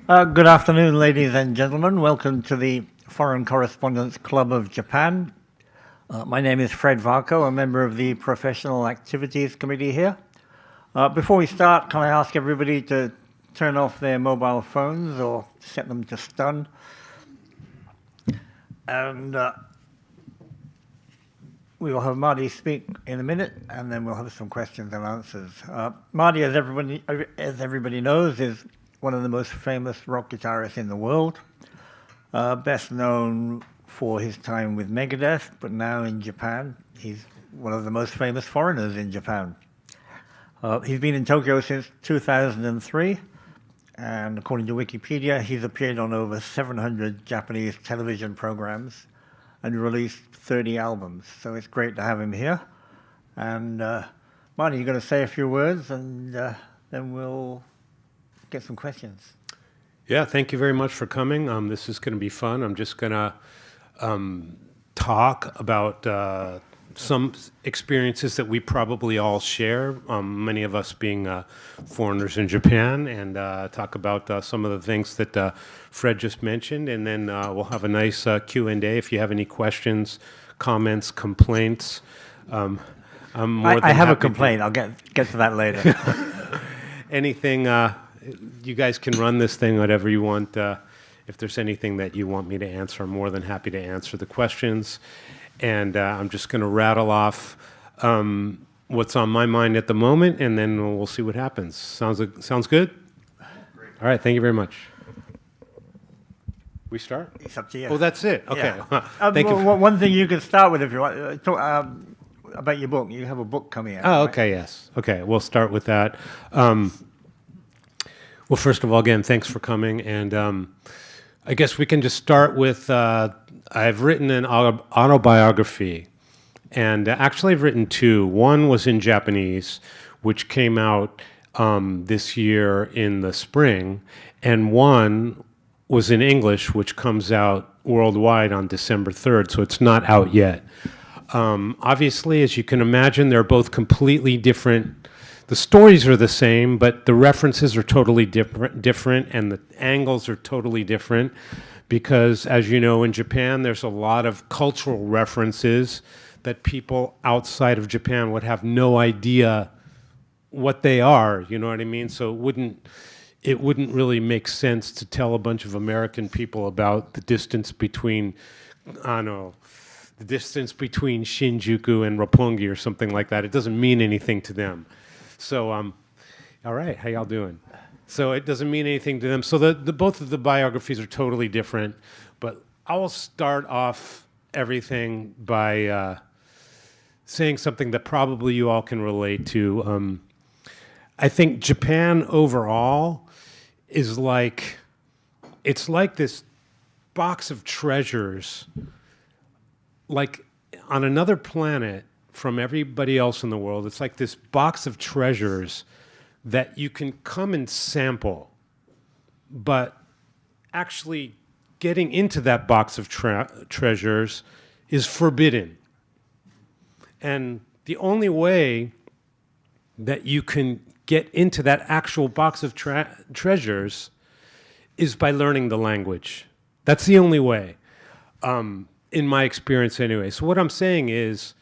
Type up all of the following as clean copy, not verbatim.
Good afternoon, ladies and gentlemen. Welcome to the Foreign Correspondents Club of Japan. My name is Fred Varco, a member of the Professional Activities Committee here. Before we start, can I ask everybody to turn off their mobile phones or set them to stun? And we will have Marty speak in a minute, and then we'll have some questions and answers. Marty, as everybody knows, is one of the most famous rock guitarists in the world, best known for his time with Megadeth, but now in Japan, he's one of the most famous foreigners in Japan. He's been in Tokyo since 2003, and according to Wikipedia, he's appeared on over 700 Japanese television programs and released 30 albums. So it's great to have him here. And Marty, you're going to say a few words, and then we'll get some questions. Yeah, thank you very much for coming. This is going to be fun. I'm just going to talk about some experiences that we probably all share, many of us being foreigners in Japan, and talk about some of the things that Fred just mentioned, and then we'll have a nice Q&A. If you have any questions, comments, complaints, I'm more than I have a happy complaint. I'll get to that later. Anything, you guys can run this thing whatever you want. If there's anything that you want me to answer, I'm more than happy to answer the questions. And I'm just going to rattle off what's on my mind at the moment, and then we'll see what happens. Sounds good? Great. All right, thank you very much. We start? It's up to you. Oh, that's it? Okay. Yeah. Thank you. One thing you can start with if you want, talk about your book. You have a book coming out. Oh, right? okay, yes. Okay, we'll start with that. Well, first of all, again, thanks for coming. And I guess we can just start with I've written an autobiography, and actually I've written two. One was in Japanese, which came out this year in the spring, and one was in English, which comes out worldwide on December 3rd, so it's not out yet. Obviously, as you can imagine, they're both completely different. The stories are the same, but the references are totally different, and the angles are totally different. Because, as you know, in Japan, there's a lot of cultural references that people outside of Japan would have no idea what they are, you know what I mean? So it wouldn't really make sense to tell a bunch of American people about the distance between, the distance between Shinjuku and Roppongi or something like that. It doesn't mean anything to them. So, all right, how y'all doing? So it doesn't mean anything to them. So the both of the biographies are totally different. But I will start off everything by saying something that probably you all can relate to. I think Japan overall is it's like this box of treasures, like on another planet from everybody else in the world. It's like this box of treasures that you can come and sample, but actually getting into that box of treasures is forbidden. And the only way that you can get into that actual box of treasures is by learning the language. That's the only way, in my experience anyway. So what I'm saying is,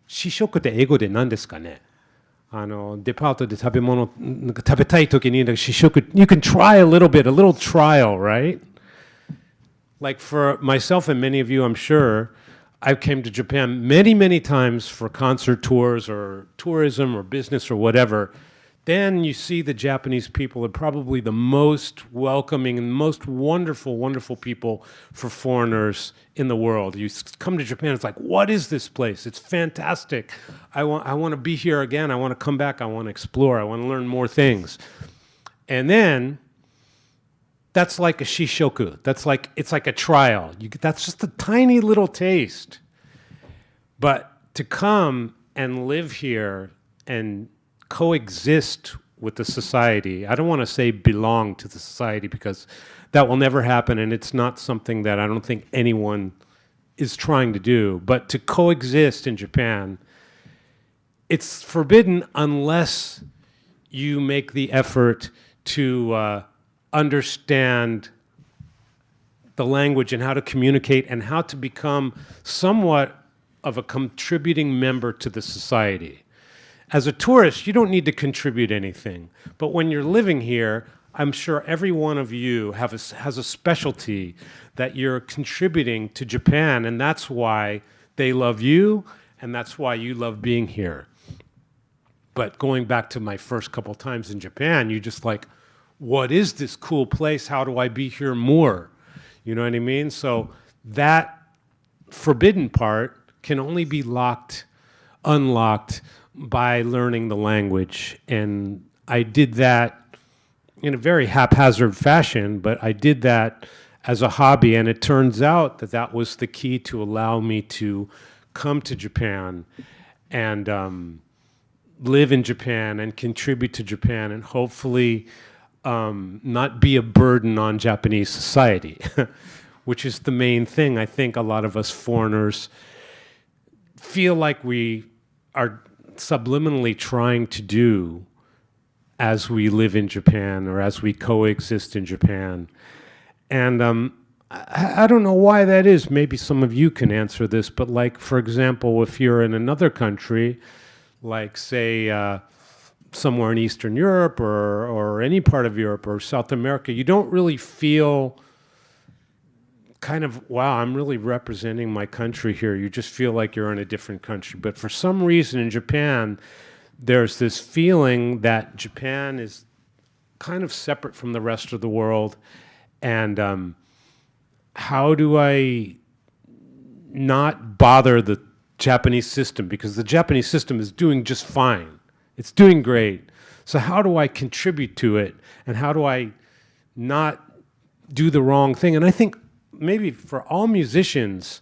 試食って英語で何ですかね? デパートで食べ物食べたいときに試食 you can try a little trial, right? Like for myself and many of you, I'm sure, I came to Japan many times for concert tours or tourism or business or whatever. Then you see the Japanese people are probably the most welcoming and most wonderful people for foreigners in the world. You come to Japan, it's like, what is this place? It's fantastic. I want to be here again. I want to come back. I want to explore. I want to learn more things. And then that's like a shishoku. It's like a trial. That's just a tiny little taste. But to come and live here and coexist with the society. I don't want to say belong to the society because that will never happen, and it's not something that I don't think anyone is trying to do. But to coexist in Japan, it's forbidden unless you make the effort to understand the language and how to communicate and how to become somewhat of a contributing member to the society. As a tourist, you don't need to contribute anything. But when you're living here, I'm sure every one of you has a specialty that you're contributing to Japan, and that's why they love you, and that's why you love being here. But going back to my first couple times in Japan, you just like, what is this cool place? How do I be here more? You know what I mean? So that forbidden part can only be unlocked by learning the language. And I did that in a very haphazard fashion, but I did that as a hobby. And it turns out that that was the key to allow me to come to Japan and live in Japan and contribute to Japan and hopefully not be a burden on Japanese society, which is the main thing. I think a lot of us foreigners feel like we are subliminally trying to do as we live in Japan or as we coexist in Japan. And I don't know why that is. Maybe some of you can answer this, but like, for example, if you're in another country, like say somewhere in Eastern Europe or any part of Europe or South America, you don't really feel kind of, wow, I'm really representing my country here. You just feel like you're in a different country. But for some reason in Japan, there's this feeling that Japan is kind of separate from the rest of the world. And how do I not bother the Japanese system? Because the Japanese system is doing just fine. It's doing great. So how do I contribute to it? And how do I not do the wrong thing? And I think maybe for all musicians,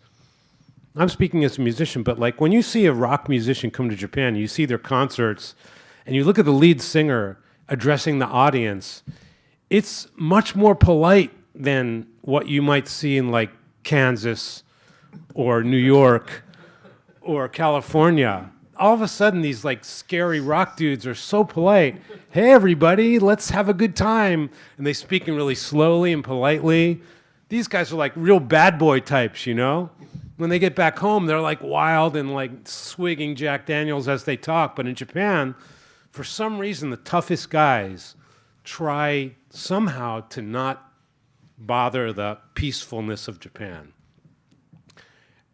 I'm speaking as a musician, but like when you see a rock musician come to Japan, you see their concerts, and you look at the lead singer addressing the audience, it's much more polite than what you might see in like Kansas or New York or California. All of a sudden, these like scary rock dudes are so polite. Hey, everybody, let's have a good time. And they speak in really slowly and politely. These guys are like real bad boy types, you know? When they get back home, they're like wild and like swigging Jack Daniels as they talk. But in Japan, for some reason, the toughest guys try somehow to not bother the peacefulness of Japan.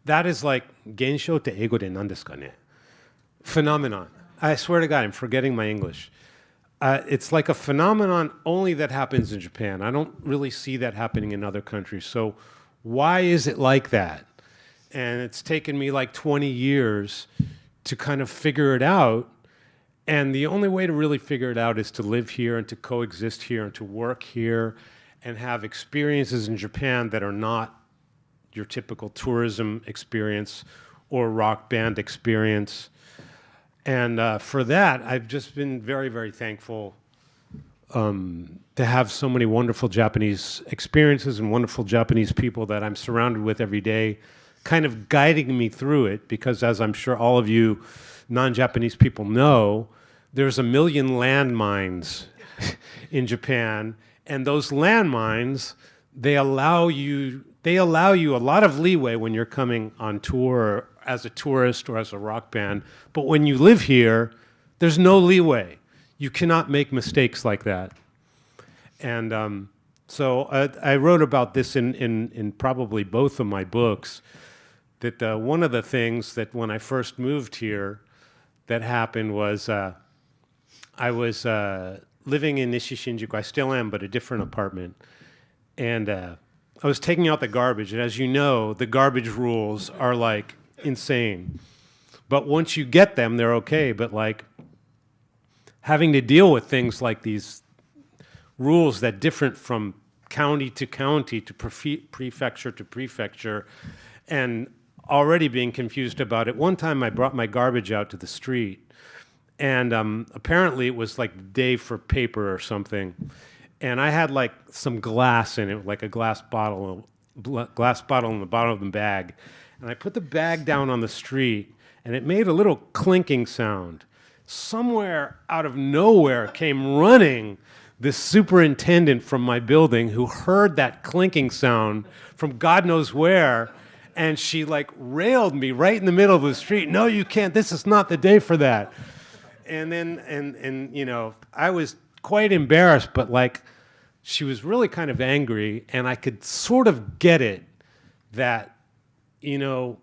That is like, 現象って英語で何ですかね? Phenomenon. I swear to God, I'm forgetting my English. It's like a phenomenon only that happens in Japan. I don't really see that happening in other countries. So why is it like that? And it's taken me like 20 years to kind of figure it out. And the only way to really figure it out is to live here and to coexist here and to work here and have experiences in Japan that are not your typical tourism experience or rock band experience. And for that, I've just been very, very thankful to have so many wonderful Japanese experiences and wonderful Japanese people that I'm surrounded with every day, kind of guiding me through it, because as I'm sure all of you non-Japanese people know, there's a million landmines in Japan, and those landmines, they allow you a lot of leeway when you're coming on tour as a tourist or as a rock band. But when you live here, there's no leeway. You cannot make mistakes like that. And so I wrote about this in probably both of my books, that one of the things that when I first moved here that happened was I was living in Nishi Shinjuku. I still am, but a different apartment. And I was taking out the garbage, and as you know, the garbage rules are like insane. But once you get them, they're okay. But like having to deal with things like these rules that different from county to county to prefecture to prefecture, and already being confused about it. One time I brought my garbage out to the street, and apparently it was like the day for paper or something. And I had like some glass in it, like a glass bottle in the bottom of the bag. And I put the bag down on the street, and it made a little clinking sound. Somewhere out of nowhere came running this superintendent from my building who heard that clinking sound from God knows where, and she like railed me right in the middle of the street. No, you can't. This is not the day for that. And then, and you know, I was quite embarrassed, but like, she was really kind of angry, and I could sort of get it that, you know,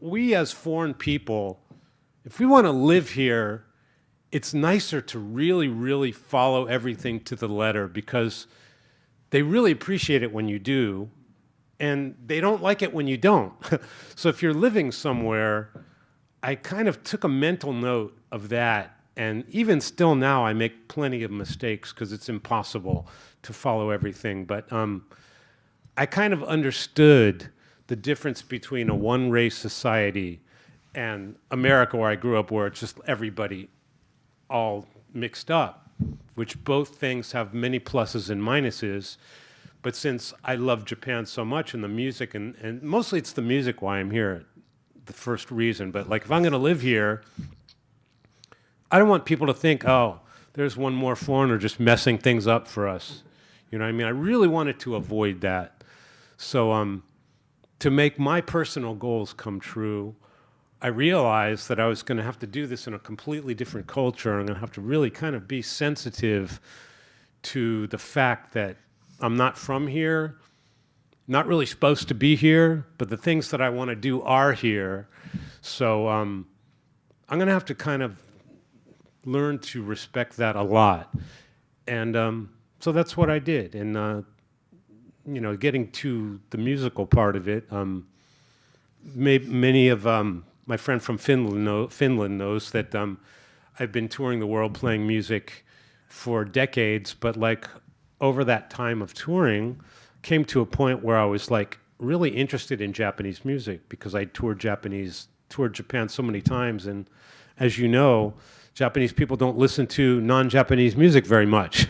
we as foreign people, if we want to live here, it's nicer to really, really follow everything to the letter, because they really appreciate it when you do, and they don't like it when you don't. So if you're living somewhere, I kind of took a mental note of that. And even still now, I make plenty of mistakes because it's impossible to follow everything. But I kind of understood the difference between a one-race society and America, where I grew up, where it's just everybody all mixed up, which both things have many pluses and minuses. But since I love Japan so much and the music, and mostly it's the music why I'm here, the first reason. But like, if I'm going to live here, I don't want people to think, oh, there's one more foreigner just messing things up for us. You know what I mean? I really wanted to avoid that. So to make my personal goals come true, I realized that I was going to have to do this in a completely different culture. I'm going to have to really kind of be sensitive to the fact that I'm not from here, not really supposed to be here, but the things that I want to do are here. So I'm going to have to kind of learn to respect that a lot. And so that's what I did. And, you know, getting to the musical part of it, many of my friend from Finland knows that I've been touring the world playing music for decades, but like over that time of touring, came to a point where I was like really interested in Japanese music, because I toured Japan so many times. And as you know, Japanese people don't listen to non-Japanese music very much.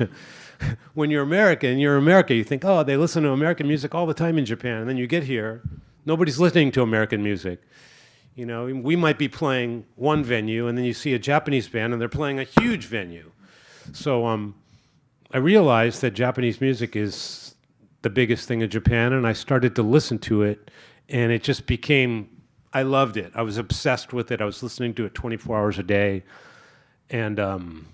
When you're American, you're America, you think, oh, they listen to American music all the time in Japan. And then you get here, nobody's listening to American music. You know, we might be playing one venue, and then you see a Japanese band, and they're playing a huge venue. So I realized that Japanese music is the biggest thing in Japan, and I started to listen to it, and it just became, I loved it. I was obsessed with it. I was listening to it 24 hours a day. And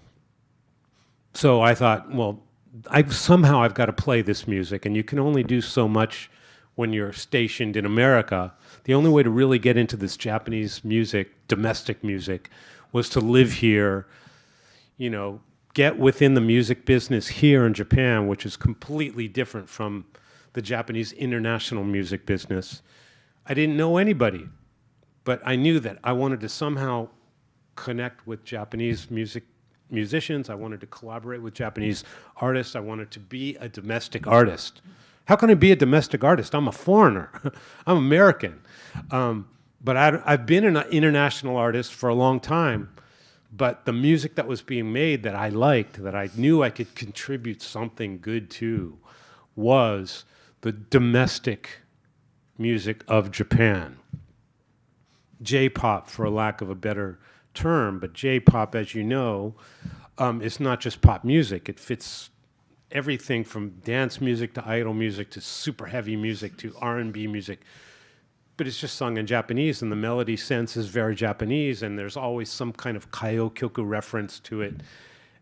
so I thought, well, somehow I've got to play this music, and you can only do so much when you're stationed in America. The only way to really get into this Japanese music, domestic music, was to live here, you know, get within the music business here in Japan, which is completely different from the Japanese international music business. I didn't know anybody, but I knew that I wanted to somehow connect with Japanese musicians. I wanted to collaborate with Japanese artists. I wanted to be a domestic artist. How can I be a domestic artist? I'm a foreigner. I'm American. But I've been an international artist for a long time. But the music that was being made that I liked, that I knew I could contribute something good to, was the domestic music of Japan. Jpop, for a lack of a better term, but Jpop, as you know, is not just pop music. It fits everything from dance music to idol music to super heavy music to R&B music. But it's just sung in Japanese, and the melody sense is very Japanese, and there's always some kind of kaio-kyoku reference to it.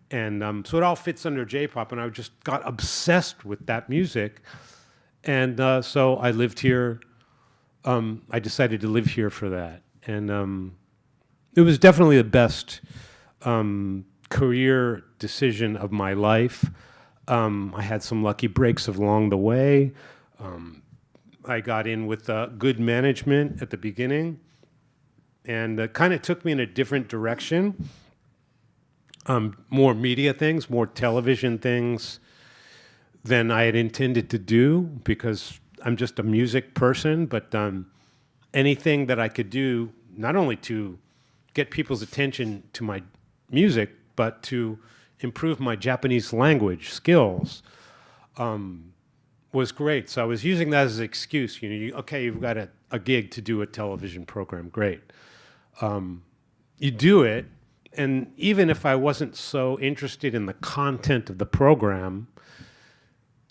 And so it all fits under J-pop, and I just got obsessed with that music. And so I lived here. I decided to live here for that. And it was definitely the best career decision of my life. I had some lucky breaks along the way. I got in with good management at the beginning, and kind of took me in a different direction. More media things, more television things than I had intended to do, because I'm just a music person, but anything that I could do, not only to get people's attention to my music, but to improve my Japanese language skills, was great. So I was using that as an excuse. You know, okay, you've got a gig to do a television program. Great. You do it, and even if I wasn't so interested in the content of the program,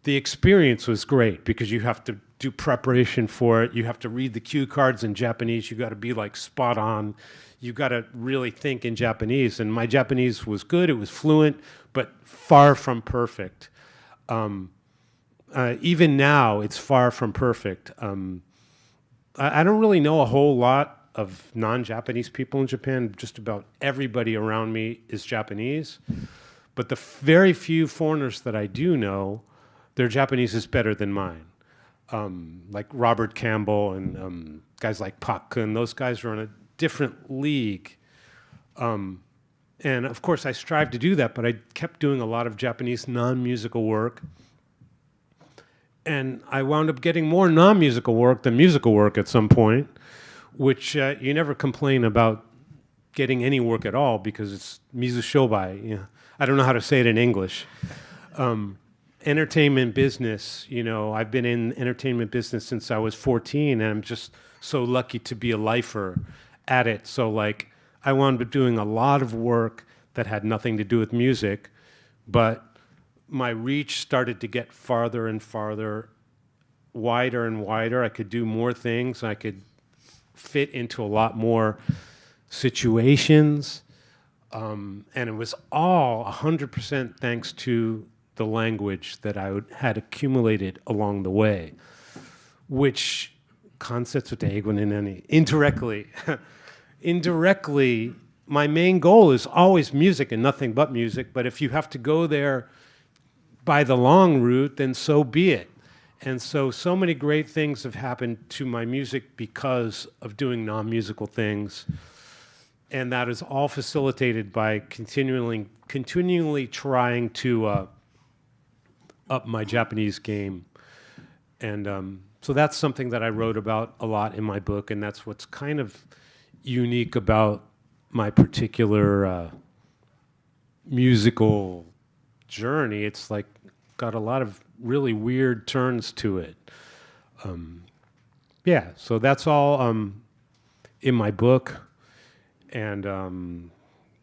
the experience was great because you have to do preparation for it. You have to read the cue cards in Japanese. You got to be like spot on. You got to really think in Japanese. And my Japanese was good. It was fluent, but far from perfect. Even now, it's far from perfect. I don't really know a whole lot of non-Japanese people in Japan. Just about everybody around me is Japanese. But the very few foreigners that I do know, their Japanese is better than mine. Like Robert Campbell and guys like Pak Kun, those guys are in a different league. And of course, I strive to do that, but I kept doing a lot of Japanese non-musical work. And I wound up getting more non-musical work than musical work at some point, which you never complain about getting any work at all because it's mizu shobai. You know, I don't know how to say it in English. Entertainment business, you know, I've been in entertainment business since I was 14, and I'm just so lucky to be a lifer at it. So, like, I wound up doing a lot of work that had nothing to do with music, but my reach started to get farther and farther, wider and wider. I could do more things. I could fit into a lot more situations. And it was all 100% thanks to the language that I had accumulated along the way, which indirectly, my main goal is always music and nothing but music. But if you have to go there by the long route, then so be it. And so many great things have happened to my music because of doing non-musical things. And that is all facilitated by continually trying to up my Japanese game. And so that's something that I wrote about a lot in my book, and that's what's kind of unique about my particular musical journey. It's like got a lot of really weird turns to it. Yeah, so that's all in my book. And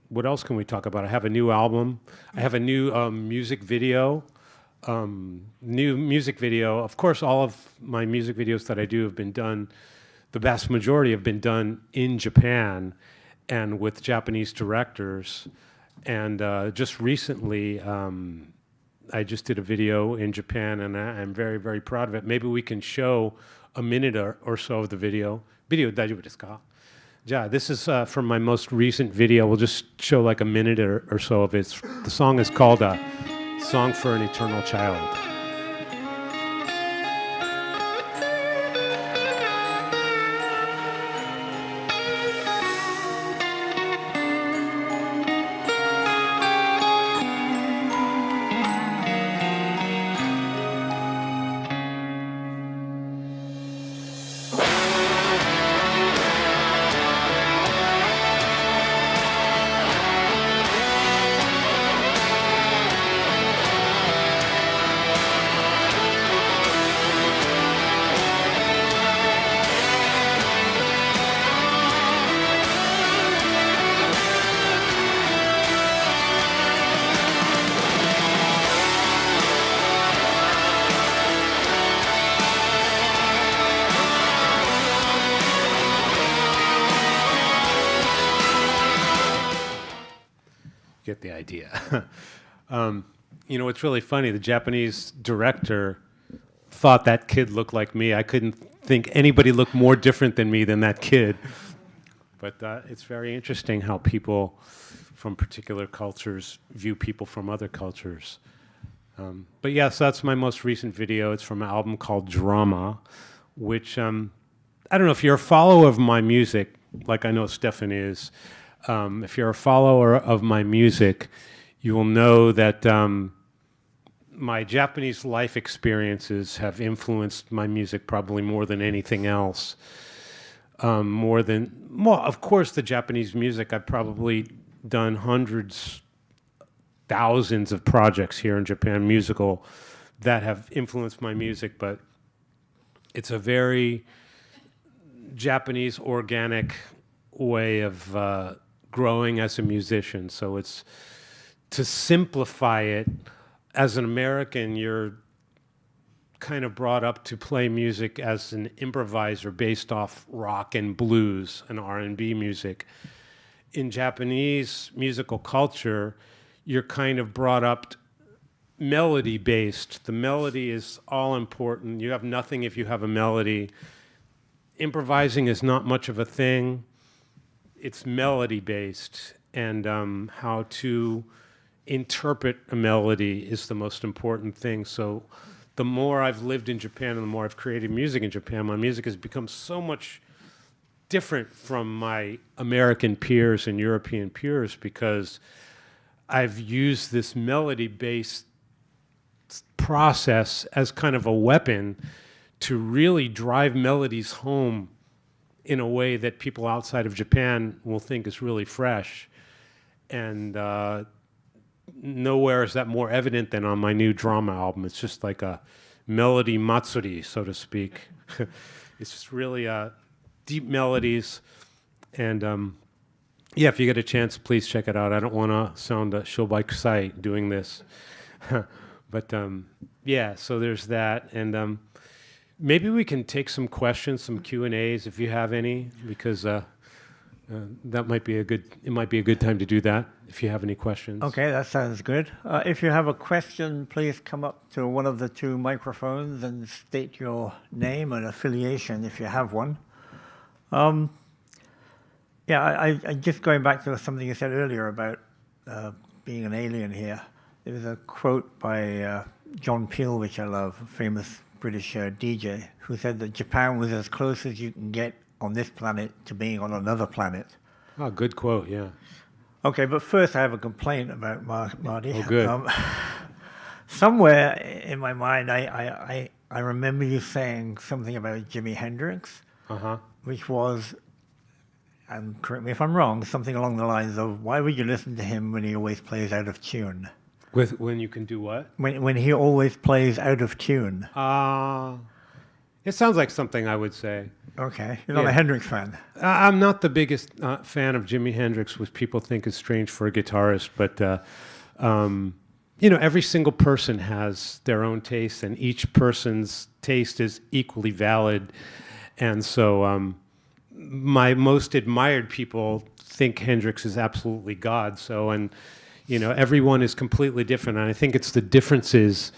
what else can we talk about? I have a new album. I have a new music video. Of course, all of my music videos that I do have been done, the vast majority have been done in Japan and with Japanese directors. And just recently, I just did a video in Japan, and I'm very, very proud of it. Maybe we can show a minute or so of the video. Video, 大丈夫ですか? Yeah, this is from my most recent video. We'll just show like a minute or so of it. The song is called Song for an Eternal Child. Get the idea. You know, it's really funny. The Japanese director thought that kid looked like me. I couldn't think anybody looked more different than me than that kid. But it's very interesting how people from particular cultures view people from other cultures. But yes, that's my most recent video. It's from an album called Drama, which I don't know if you're a follower of my music, like I know Stefan is. If you're a follower of my music, you will know that my Japanese life experiences have influenced my music probably more than anything else. Of course, the Japanese music, I've probably done hundreds, thousands of projects here in Japan, musical, that have influenced my music, but it's a very Japanese organic way of growing as a musician. So it's to simplify it. As an American, you're kind of brought up to play music as an improviser based off rock and blues and R&B music. In Japanese musical culture, you're kind of brought up melody based. The melody is all important. You have nothing if you have a melody. Improvising is not much of a thing. It's melody based, and how to interpret a melody is the most important thing. So the more I've lived in Japan and the more I've created music in Japan, my music has become so much different from my American peers and European peers because I've used this melody-based process as kind of a weapon to really drive melodies home in a way that people outside of Japan will think is really fresh. And nowhere is that more evident than on my new drama album. It's just like a melody matsuri, so to speak. It's just really deep melodies. And yeah, if you get a chance, please check it out. I don't want to sound shobai-kusai doing this. But yeah, so there's that. And maybe we can take some questions, some Q&As if you have any, because that might be it might be a good time to do that if you have any questions. Okay, that sounds good. If you have a question, please come up to one of the two microphones and state your name and affiliation if you have one. Yeah, I just going back to something you said earlier about being an alien here. There was a quote by John Peel, which I love, a famous British DJ, who said that Japan was as close as you can get on this planet to being on another planet. Oh, good quote, yeah. Okay, but first I have a complaint about Marty. Oh, good. Somewhere in my mind, I remember you saying something about Jimi Hendrix, which was, and correct me if I'm wrong, something along the lines of, why would you listen to him when he always plays out of tune? When you can do what? When he always plays out of tune. It sounds like something I would say. Okay, you're not a Hendrix fan. I'm not the biggest fan of Jimi Hendrix, which people think is strange for a guitarist, but you know, every single person has their own taste, and each person's taste is equally valid. And so my most admired people think Hendrix is absolutely God. So, and you know, everyone is completely different, and I think it's the differences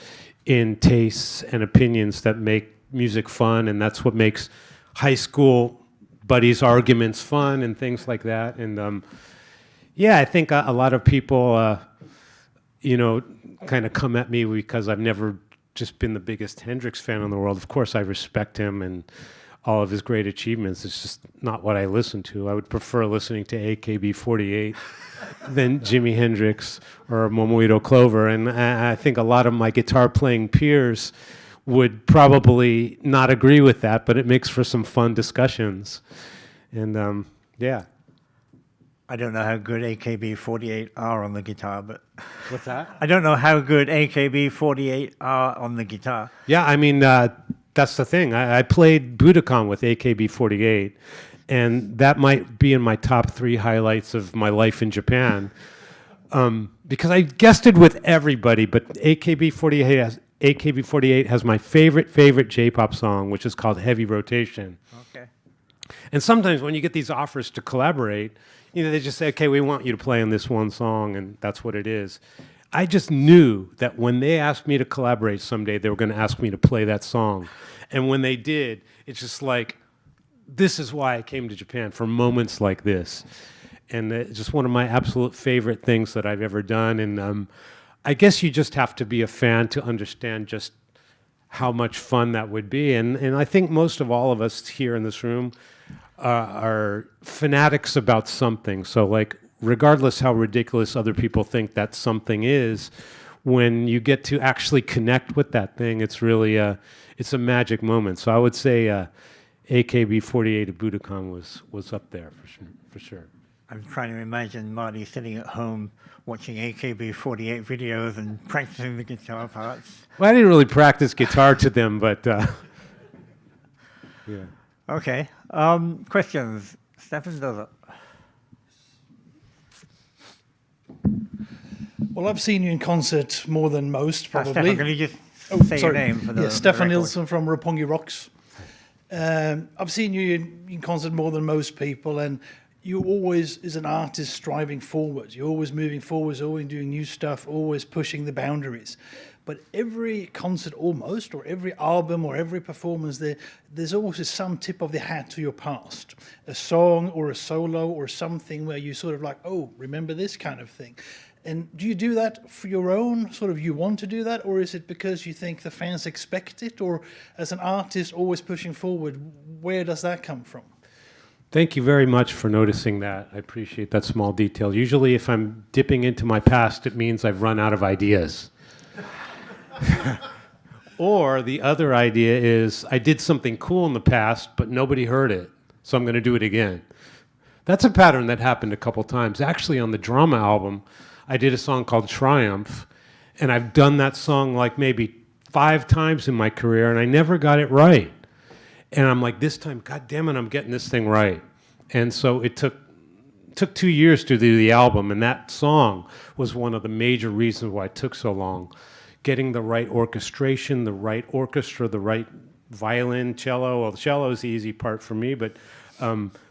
in tastes and opinions that make music fun, and that's what makes high school buddies' arguments fun and things like that. And yeah, I think a lot of people, you know, kind of come at me because I've never just been the biggest Hendrix fan in the world. Of course, I respect him and all of his great achievements. It's just not what I listen to. I would prefer listening to AKB48 than Jimi Hendrix or Momohiro Clover. And I think a lot of my guitar-playing peers would probably not agree with that, but it makes for some fun discussions. And yeah. I don't know how good AKB48 are on the guitar, but... What's that? I don't know how good AKB48 are on the guitar. Yeah, I mean, that's the thing. I played Budokan with AKB48, and that might be in my top 3 highlights of my life in Japan. Because I guested with everybody, but AKB48 has my favorite J-pop song, which is called Heavy Rotation. Okay. And sometimes when you get these offers to collaborate, you know, they just say, okay, we want you to play on this one song, and that's what it is. I just knew that when they asked me to collaborate someday, they were going to ask me to play that song. And when they did, it's just like, this is why I came to Japan, for moments like this. And it's just one of my absolute favorite things that I've ever done. And I guess you just have to be a fan to understand just how much fun that would be. And I think most of all of us here in this room are fanatics about something. So like, regardless how ridiculous other people think that something is, when you get to actually connect with that thing, it's really it's a magic moment. So I would say AKB48 at Budokan was up there for sure. I'm trying to imagine Marty sitting at home watching AKB48 videos and practicing the guitar parts. Well, I didn't really practice guitar to them, but yeah. Okay. Questions? Stefan does it. Well, I've seen you in concert more than most, probably. Stefan, can you just say your name for the Stefan record? Nilsson from Roppongi Rocks. I've seen you in concert more than most people, and you always, as an artist, striving forwards. You're always moving forwards, always doing new stuff, always pushing the boundaries. But every concert almost, or every album or every performance, there's always some tip of the hat to your past. A song or a solo or something where you sort of like, oh, remember this kind of thing. And do you do that for your own, sort of you want to do that, or is it because you think the fans expect it? Or as an artist always pushing forward, where does that come from? Thank you very much for noticing that. I appreciate that small detail. Usually if I'm dipping into my past, it means I've run out of ideas. Or the other idea is I did something cool in the past, but nobody heard it, so I'm going to do it again. That's a pattern that happened a couple times. Actually, on the drama album, I did a song called Triumph, and I've done that song like maybe 5 times in my career, and I never got it right. And I'm like, this time, God damn it, I'm getting this thing right. And so it took 2 years to do the album, and that song was one of the major reasons why it took so long. Getting the right orchestration, the right orchestra, the right violin, cello. Well, the cello is the easy part for me, but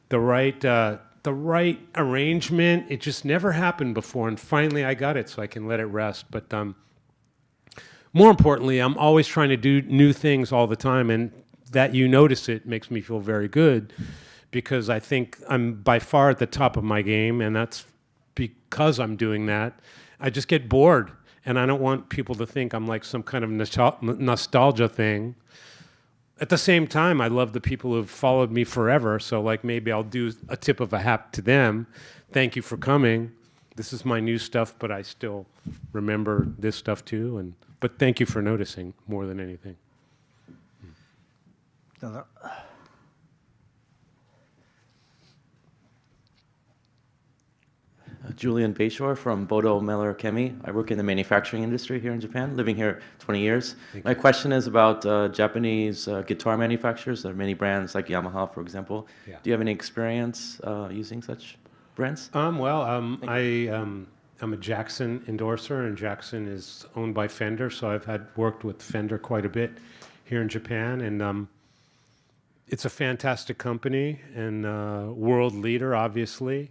the right arrangement, it just never happened before, and finally I got it, so I can let it rest. But more importantly, I'm always trying to do new things all the time, and that you notice it makes me feel very good, because I think I'm by far at the top of my game, and that's because I'm doing that. I just get bored. And I don't want people to think I'm like some kind of nostalgia thing. At the same time, I love the people who've followed me forever. So like maybe I'll do a tip of a hat to them. Thank you for coming. This is my new stuff, but I still remember this stuff too. But thank you for noticing more than anything. Julian Bayshore from Bodo Meller Chemi. I work in the manufacturing industry here in Japan, living here 20 years. My question is about Japanese guitar manufacturers. There are many brands like Yamaha, for example. Yeah. Do you have any experience using such brands? I'm a Jackson endorser, and Jackson is owned by Fender, so I've worked with Fender quite a bit here in Japan, and it's a fantastic company and world leader, obviously.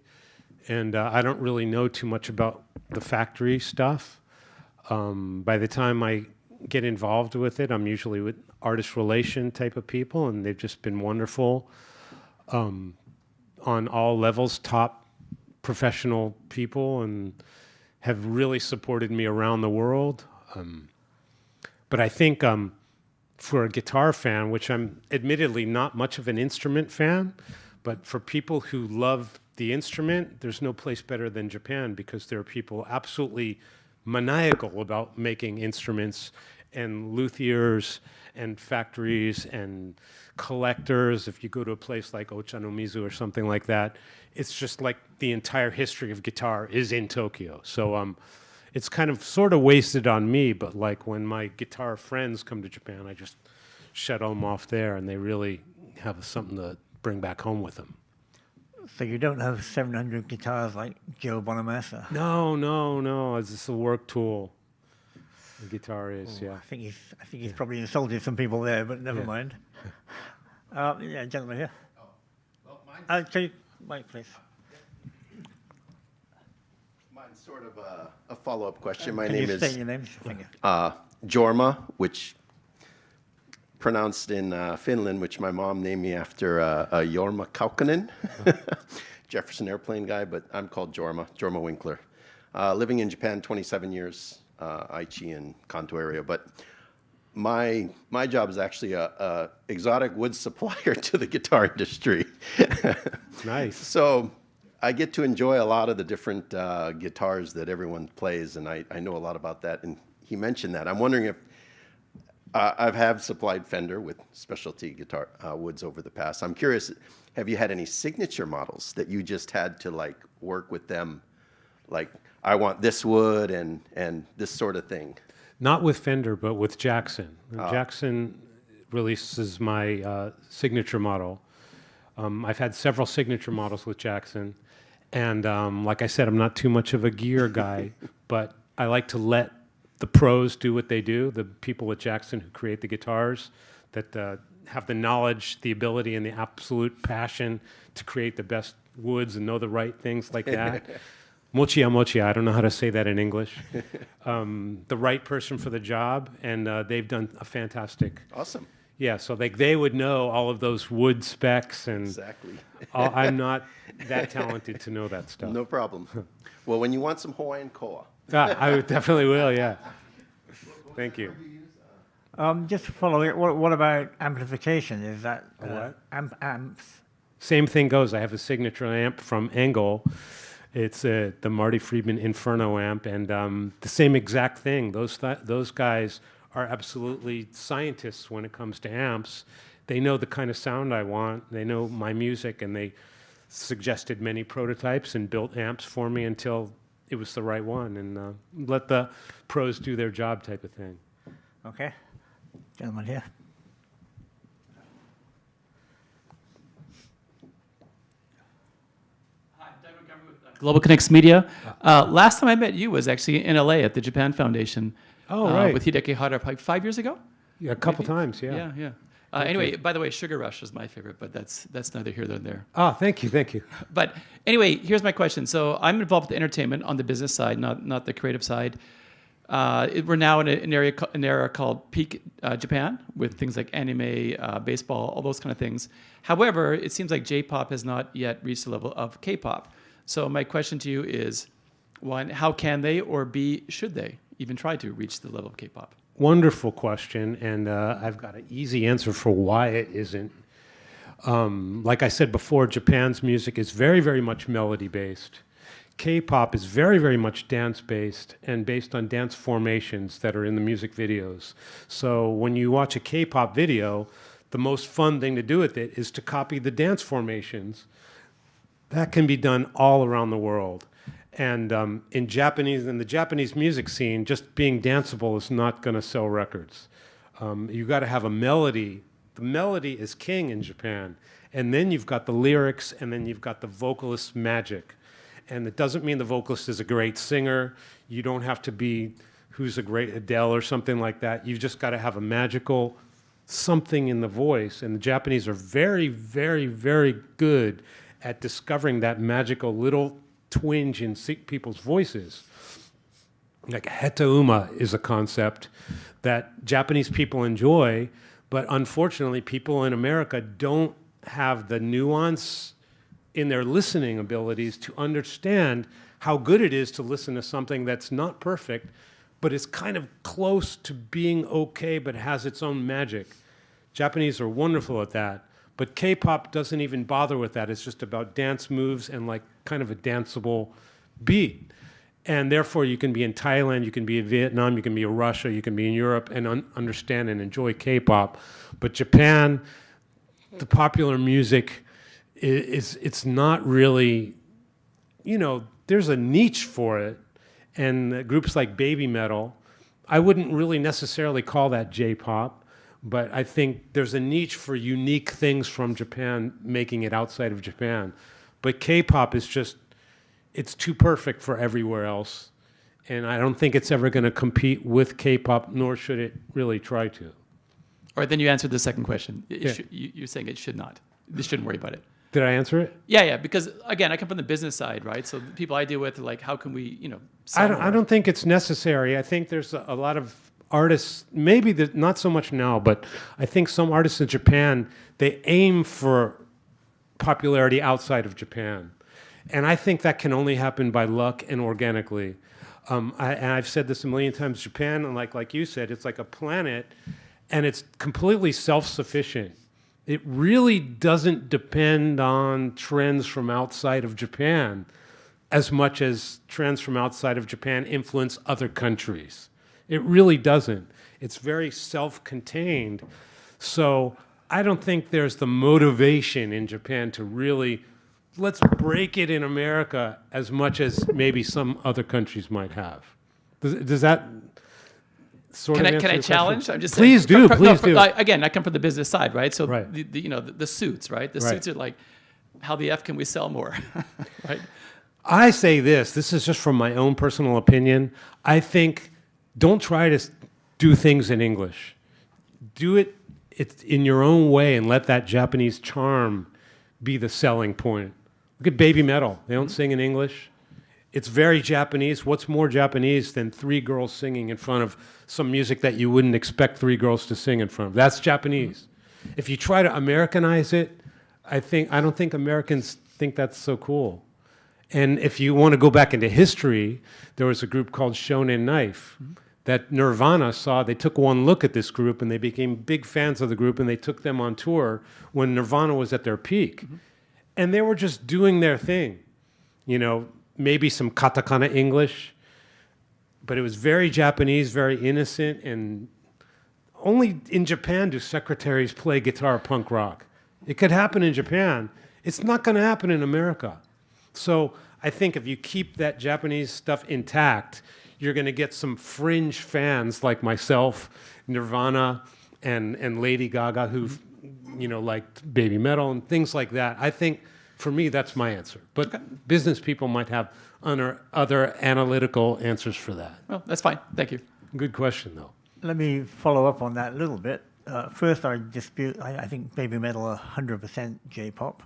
And I don't really know too much about the factory stuff. By the time I get involved with it, I'm usually with artist relation type of people, and they've just been wonderful on all levels, top professional people, and have really supported me around the world. But I think for a guitar fan, which I'm admittedly not much of an instrument fan, but for people who love the instrument, there's no place better than Japan, because there are people absolutely maniacal about making instruments, and luthiers and factories and collectors. If you go to a place like Ochanomizu or something like that, it's just like the entire history of guitar is in Tokyo. So it's kind of sort of wasted on me, but like when my guitar friends come to Japan, I just shut them off there, and they really have something to bring back home with them. So you don't have 700 guitars like Joe Bonamassa? No. It's just a work tool. The guitar is, yeah. I think he's probably insulted some people there, but never mind. Yeah, gentleman here. Oh, well, mine's, Mike, please. mine's sort of a follow-up question. My Can name you is state your name? Jorma, which pronounced in Finland, which my mom named me after Jorma Kaukonen, Jefferson Airplane guy, but I'm called Jorma Winkler. Living in Japan 27 years, Aichi and Kanto area, but my job is actually a exotic wood supplier to the guitar industry. Nice. So I get to enjoy a lot of the different guitars that everyone plays, and I know a lot about that, and he mentioned that. I'm wondering if I've supplied Fender with specialty guitar woods over the past. I'm curious, have you had any signature models that you just had to like work with them, like I want this wood and this sort of thing? Not with Fender, but with Jackson. Jackson releases my signature model. I've had several signature models with Jackson, and like I said, I'm not too much of a gear guy, but I like to let the pros do what they do, the people at Jackson who create the guitars, that have the knowledge, the ability, and the absolute passion to create the best woods and know the right things like that. Mochia, I don't know how to say that in English. The right person for the job, and they've done a fantastic. Awesome. Yeah, so they would know all of those wood specs, and Exactly. I'm not that talented to know that stuff. No problem. Well, when you want some Hawaiian koa. I definitely will, yeah. Thank you. Just following it, what about amplification? Is that what? Amps? Same thing goes. I have a signature amp from Engel. It's the Marty Friedman Inferno amp, and the same exact thing. Those guys are absolutely scientists when it comes to amps. They know the kind of sound I want. They know my music, and they suggested many prototypes and built amps for me until it was the right one, and let the pros do their job type of thing. Okay. Gentleman here. Global Connects Media. Last time I met you was actually in LA at the Japan Foundation. Right. With Hideki Hara, like 5 years ago? Yeah, a couple times, yeah. Yeah. Anyway, by the way, Sugar Rush is my favorite, but that's neither here nor there. Oh, thank you. But anyway, here's my question. So I'm involved with entertainment on the business side, not the creative side. We're now in an era called peak Japan, with things like anime, baseball, all those kind of things. However, it seems like J-pop has not yet reached the level of K-pop. So my question to you is, one, how can they, or B, should they even try to reach the level of K-pop? Wonderful question, and I've got an easy answer for why it isn't. Like I said before, Japan's music is very, very much melody-based. K-pop is very, very much dance-based and based on dance formations that are in the music videos. So when you watch a K-pop video, the most fun thing to do with it is to copy the dance formations. That can be done all around the world. And in the Japanese music scene, just being danceable is not going to sell records. You got to have a melody. The melody is king in Japan. And then you've got the lyrics, and then you've got the vocalist's magic. And it doesn't mean the vocalist is a great singer. You don't have to be who's a great Adele or something like that. You've just got to have a magical something in the voice. And the Japanese are very, very, very good at discovering that magical little twinge in people's voices. Like hetauma is a concept that Japanese people enjoy, but unfortunately people in America don't have the nuance in their listening abilities to understand how good it is to listen to something that's not perfect, but is kind of close to being okay, but has its own magic. Japanese are wonderful at that. But K-pop doesn't even bother with that. It's just about dance moves and like kind of a danceable beat. And therefore, you can be in Thailand, you can be in Vietnam, you can be in Russia, you can be in Europe and understand and enjoy K-pop. But Japan, the popular music, it's not really, there's a niche for it. And groups like Baby Metal, I wouldn't really necessarily call that J-pop. But I think there's a niche for unique things from Japan making it outside of Japan. But K-pop is just, it's too perfect for everywhere else. And I don't think it's ever going to compete with K-pop, nor should it really try to. All right, then you answered the second question. You're saying it should not. They shouldn't worry about it. Did I answer it? Yeah, because, again, I come from the business side, right? So the people I deal with are like, how can we, sell more? I don't think it's necessary. I think there's a lot of artists, maybe not so much now, but I think some artists in Japan, they aim for popularity outside of Japan. And I think that can only happen by luck and organically. And I've said this a million times, Japan, and like you said, it's like a planet, and it's completely self-sufficient. It really doesn't depend on trends from outside of Japan as much as trends from outside of Japan influence other countries. It really doesn't. It's very self-contained. So I don't think there's the motivation in Japan to really, let's break it in America as much as maybe some other countries might have. Does that sort of answer Can I your challenge? question? I'm just Please saying, do. Again, I come from the business side, right? So Right. the suits, right? The Right. suits are like, how the F can we sell more, right? I say this is just from my own personal opinion. I think don't try to do things in English. Do it in your own way and let that Japanese charm be the selling point. Look at Baby Metal. They don't sing in English. It's very Japanese. What's more Japanese than three girls singing in front of some music that you wouldn't expect three girls to sing in front of? That's Japanese. If you try to Americanize it, I don't think Americans think that's so cool. And if you want to go back into history, there was a group called Shonen Knife that Nirvana saw. They took one look at this group and they became big fans of the group, and they took them on tour when Nirvana was at their peak. And they were just doing their thing. You know, maybe some katakana English, but it was very Japanese, very innocent, and only in Japan do secretaries play guitar punk rock. It could happen in Japan. It's not going to happen in America. So I think if you keep that Japanese stuff intact, you're going to get some fringe fans like myself, Nirvana, and Lady Gaga, who, liked Baby Metal and things like that. I think, for me, that's my answer. But business people might have other analytical answers for that. Well, that's fine. Thank you. Good question, though. Let me follow up on that a little bit. First, I dispute. I think Baby Metal are 100% J-pop.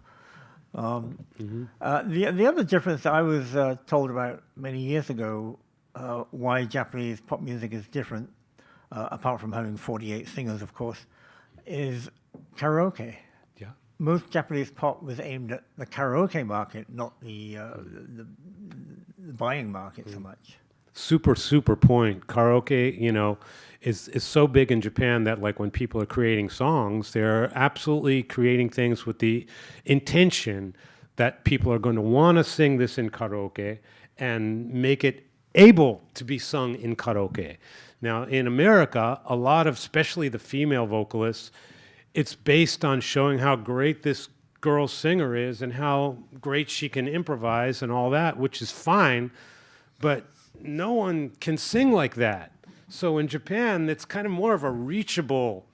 The other difference I was told about many years ago, why Japanese pop music is different, apart from having 48 singers, of course, is karaoke. Yeah. Most Japanese pop was aimed at the karaoke market, not the buying market so much. Super point. Karaoke, is so big in Japan that, like, when people are creating songs, they're absolutely creating things with the intention that people are going to want to sing this in karaoke and make it able to be sung in karaoke. Now, in America, a lot of, especially the female vocalists, it's based on showing how great this girl singer is and how great she can improvise and all that, which is fine, but no one can sing like that. So in Japan, it's kind of more of a reachable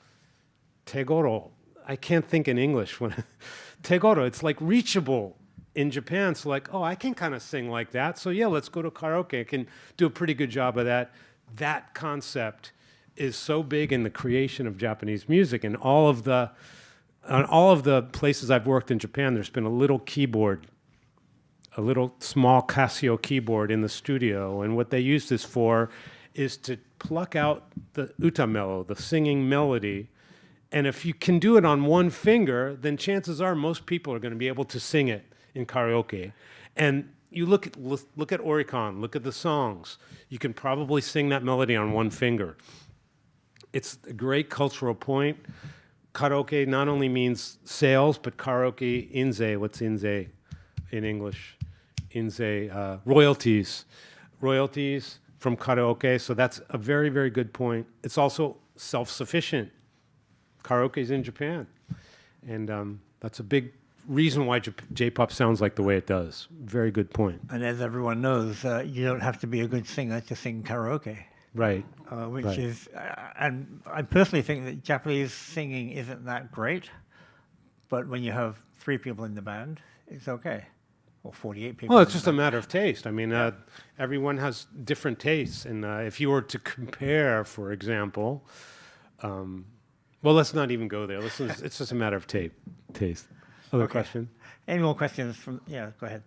tegoro. I can't think in English when tegoro. It's like reachable in Japan. So like, I can kind of sing like that. So yeah, let's go to karaoke. I can do a pretty good job of that. That concept is so big in the creation of Japanese music, and all of the places I've worked in Japan, there's been a little keyboard, a little small Casio keyboard in the studio, and what they use this for is to pluck out the utamelo, the singing melody, and if you can do it on one finger, then chances are most people are going to be able to sing it in karaoke. And you look at Oricon, look at the songs. You can probably sing that melody on one finger. It's a great cultural point. Karaoke not only means sales, but karaoke, inze. What's inze in English? Inze, royalties. Royalties from karaoke, so that's a very, very good point. It's also self-sufficient. Karaoke is in Japan. And that's a big reason why J-pop sounds like the way it does. Very good point. And as everyone knows, you don't have to be a good singer to sing karaoke. Right. Which right. is, and I personally think that Japanese singing isn't that great, but when you have 3 people in the band, it's okay. Or 48 people. Well, it's just a matter of taste. I mean, everyone has different tastes. And if you were to compare, for example, well, let's not even go there. It's just a matter of taste. Other question? Any more questions from, go ahead.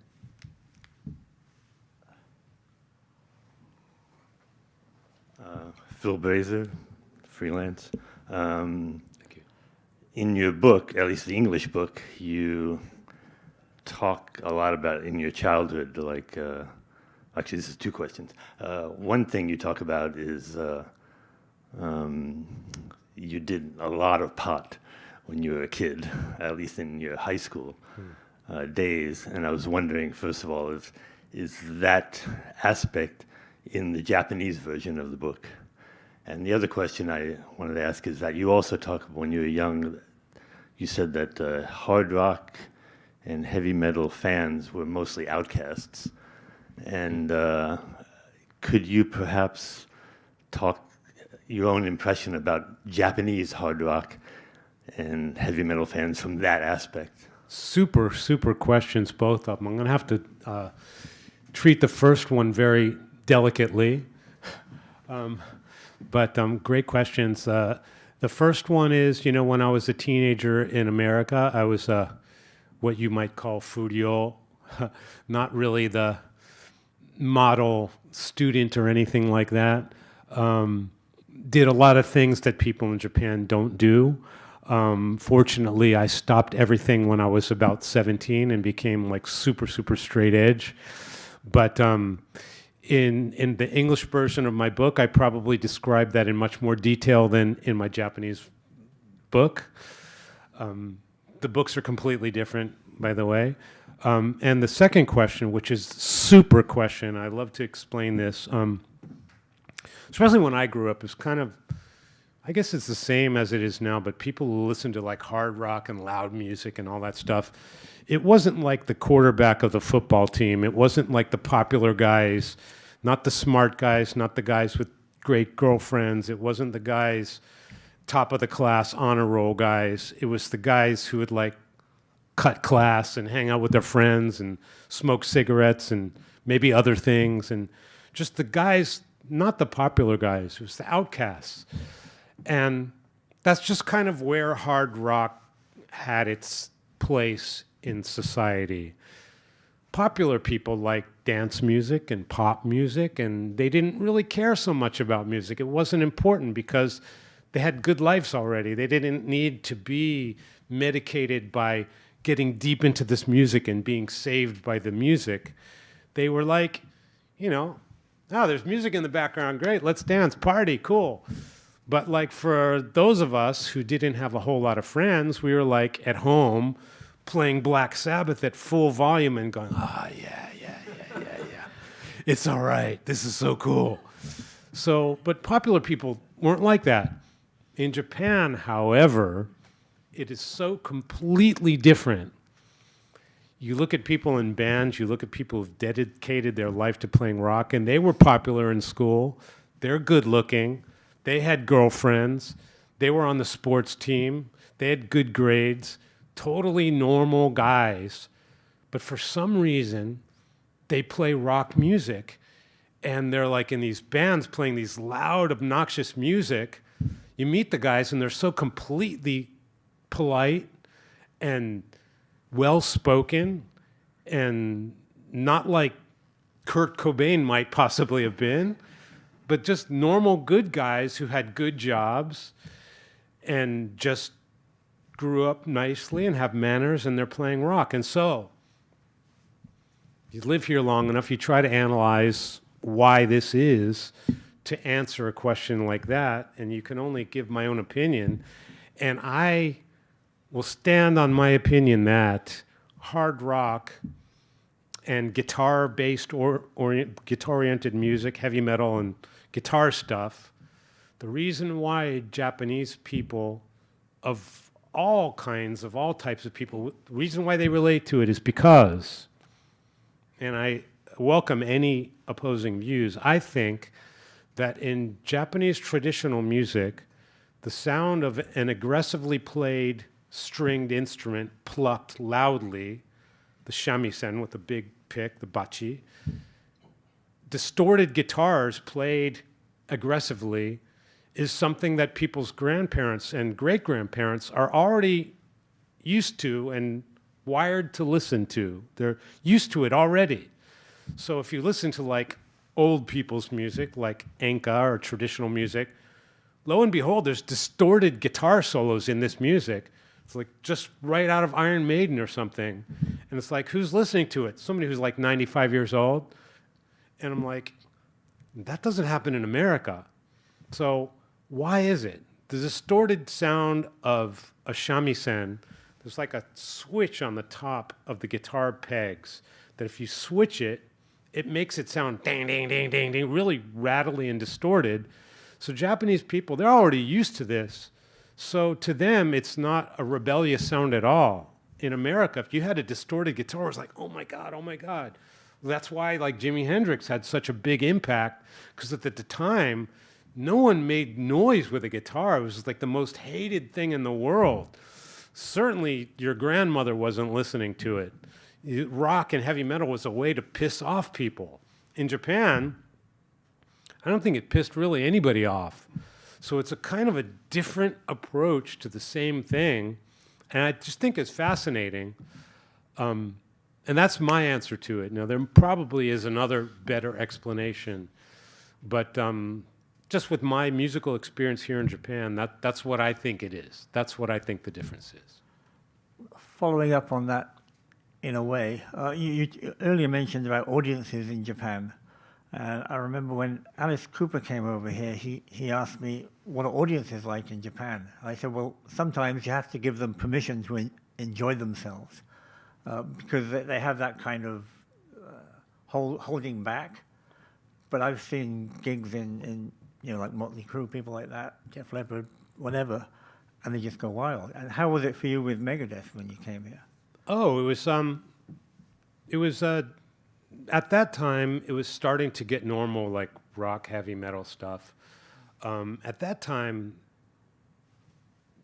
Phil Baser, freelance. Thank you. In your book, at least the English book, you talk a lot about in your childhood, like, actually this is 2 questions. One thing you talk about is you did a lot of pot when you were a kid, at least in your high school days. And I was wondering, first of all, is that aspect in the Japanese version of the book? And the other question I wanted to ask is that you also talk, when you were young, you said that hard rock and heavy metal fans were mostly outcasts. And could you perhaps talk your own impression about Japanese hard rock and heavy metal fans from that aspect? Super questions, both of them. I'm going to have to treat the first one very delicately. But great questions. The first one is, when I was a teenager in America, I was what you might call furieux, not really the model student or anything like that. Did a lot of things that people in Japan don't do. Fortunately, I stopped everything when I was about 17 and became like super, super straight edge. But in the English version of my book, I probably described that in much more detail than in my Japanese book. The books are completely different, by the way. And the second question, which is super question, I love to explain this, especially when I grew up, it's kind of, I guess it's the same as it is now, but people who listen to like hard rock and loud music and all that stuff, it wasn't like the quarterback of the football team. It wasn't like the popular guys, not the smart guys, not the guys with great girlfriends. It wasn't the guys, top of the class, honor roll guys. It was the guys who would like cut class and hang out with their friends and smoke cigarettes and maybe other things. And just the guys, not the popular guys, it was the outcasts. And that's just kind of where hard rock had its place in society. Popular people liked dance music and pop music, and they didn't really care so much about music. It wasn't important because they had good lives already. They didn't need to be medicated by getting deep into this music and being saved by the music. They were like, oh, there's music in the background, great, let's dance, party, cool. But like for those of us who didn't have a whole lot of friends, we were like at home playing Black Sabbath at full volume and going, yeah. It's all right. This is so cool. So, but popular people weren't like that. In Japan, however, it is so completely different. You look at people in bands, you look at people who've dedicated their life to playing rock, and they were popular in school. They're good looking. They had girlfriends. They were on the sports team. They had good grades. Totally normal guys. But for some reason, they play rock music. And they're like in these bands playing these loud, obnoxious music. You meet the guys, and they're so completely polite and well-spoken and not like Kurt Cobain might possibly have been, but just normal good guys who had good jobs and just grew up nicely and have manners, and they're playing rock. And so you live here long enough, you try to analyze why this is to answer a question like that, and you can only give my own opinion. And I will stand on my opinion that hard rock and guitar-based or guitar-oriented music, heavy metal and guitar stuff, the reason why Japanese people of all kinds, of all types of people, the reason why they relate to it is because, and I welcome any opposing views, I think that in Japanese traditional music, the sound of an aggressively played stringed instrument plucked loudly, the shamisen with the big pick, the bachi, distorted guitars played aggressively is something that people's grandparents and great-grandparents are already used to and wired to listen to. They're used to it already. So if you listen to like old people's music, like enka or traditional music, lo and behold, there's distorted guitar solos in this music. It's like just right out of Iron Maiden or something. And it's like, who's listening to it? Somebody who's like 95 years old. And I'm like, that doesn't happen in America. So why is it? The distorted sound of a shamisen, there's like a switch on the top of the guitar pegs that if you switch it, it makes it sound ding, ding, ding, ding, ding, really rattly and distorted. So Japanese people, they're already used to this. So to them, it's not a rebellious sound at all. In America, if you had a distorted guitar, it's like, oh my God, oh my God. That's why like Jimi Hendrix had such a big impact, because at the time, no one made noise with a guitar. It was like the most hated thing in the world. Certainly your grandmother wasn't listening to it. rock and heavy metal was a way to piss off people. In Japan, I don't think it pissed really anybody off. So it's a kind of a different approach to the same thing. And I just think it's fascinating. And that's my answer to it. Now, there probably is another better explanation. But just with my musical experience here in Japan, that's what I think it is. That's what I think the difference is. Following up on that, in a way, you earlier mentioned about audiences in Japan. And I remember when Alice Cooper came over here, he asked me what are audiences like in Japan. And I said, well, sometimes you have to give them permission to enjoy themselves because they have that kind of holding back. But I've seen gigs in like Motley Crue, people like that, Def Leppard, whatever, and they just go wild. And how was it for you with Megadeth when you came here? Oh, it was at that time, it was starting to get normal, like rock, heavy metal stuff. At that time,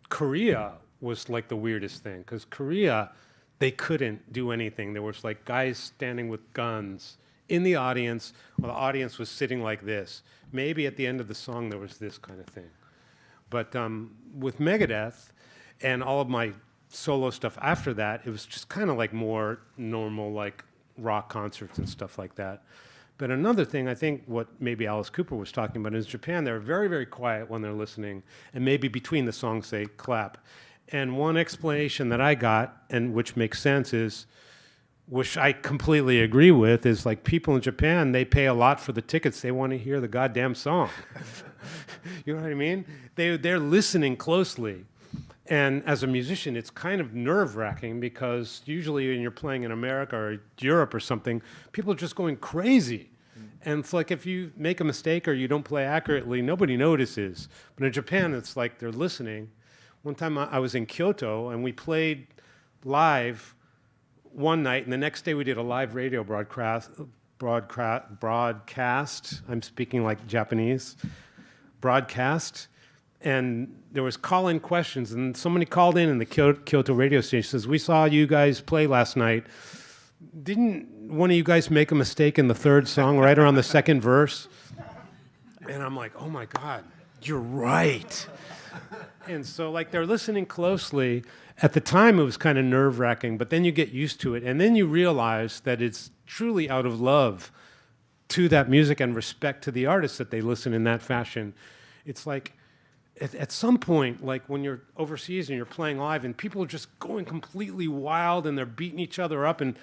Korea was like the weirdest thing, because Korea, they couldn't do anything. There was like guys standing with guns in the audience, while the audience was sitting like this. Maybe at the end of the song, there was this kind of thing. But with Megadeth and all of my solo stuff after that, it was just kind of like more normal, like rock concerts and stuff like that. But another thing, I think what maybe Alice Cooper was talking about is Japan, they're very, very quiet when they're listening, and maybe between the songs they clap. And one explanation that I got, and which makes sense, is, which I completely agree with, is like people in Japan, they pay a lot for the tickets. They want to hear the goddamn song. You know what I mean? They're listening closely. And as a musician, it's kind of nerve-wracking because usually when you're playing in America or Europe or something, people are just going crazy. And it's like if you make a mistake or you don't play accurately, nobody notices. But in Japan, it's like they're listening. One time I was in Kyoto, and we played live one night, and the next day we did a live radio broadcast. I'm speaking like Japanese. Broadcast. And there was call-in questions, and somebody called in the Kyoto radio station, says, we saw you guys play last night. Didn't one of you guys make a mistake in the third song right around the second verse? And I'm like, oh my God, you're right. And so like they're listening closely. At the time it was kind of nerve-wracking, but then you get used to it, and then you realize that it's truly out of love to that music and respect to the artists that they listen in that fashion. It's like, at some point, like when you're overseas and you're playing live and people are just going completely wild and they're beating each other up, and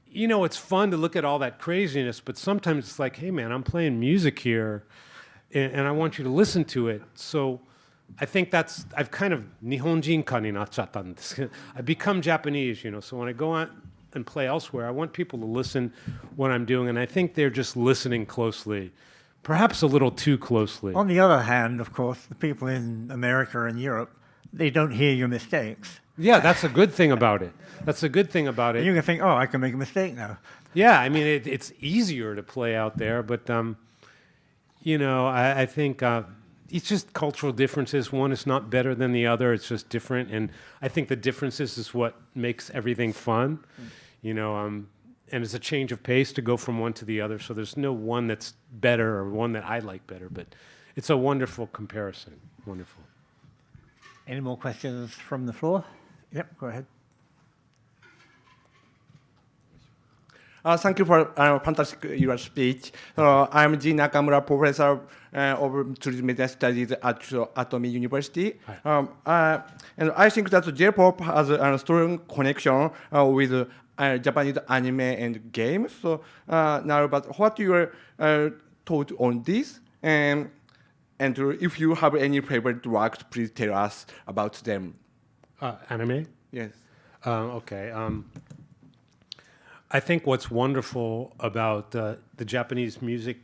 you know, it's fun to look at all that craziness, but sometimes it's like, hey man, I'm playing music here and I want you to listen to it. So I think I've kind of Nihonjinka ni nachattaんです. I've become Japanese, you know, so when I go out and play elsewhere, I want people to listen what I'm doing, and I think they're just listening closely. Perhaps a little too closely. On the other hand, of course, the people in America and Europe, they don't hear your mistakes. Yeah, that's a good thing about it. That's a good thing about it. And you can think, oh, I can make a mistake now. Yeah, I mean, it's easier to play out there, but, you know, I think it's just cultural differences. One is not better than the other. It's just different. And I think the differences is what makes everything fun, you know, and it's a change of pace to go from one to the other. So there's no one that's better or one that I like better, but it's a wonderful comparison. Wonderful. Any more questions from the floor? Yep, go ahead. Thank you for fantastic your speech. I'm G. Nakamura, professor of tourism media studies at Atomi University. And I think that J-pop has a strong connection with Japanese anime and games. So now, but what your thought on this? And if you have any favorite works, please tell us about them. Anime? Yes. Okay. I think what's wonderful about the Japanese music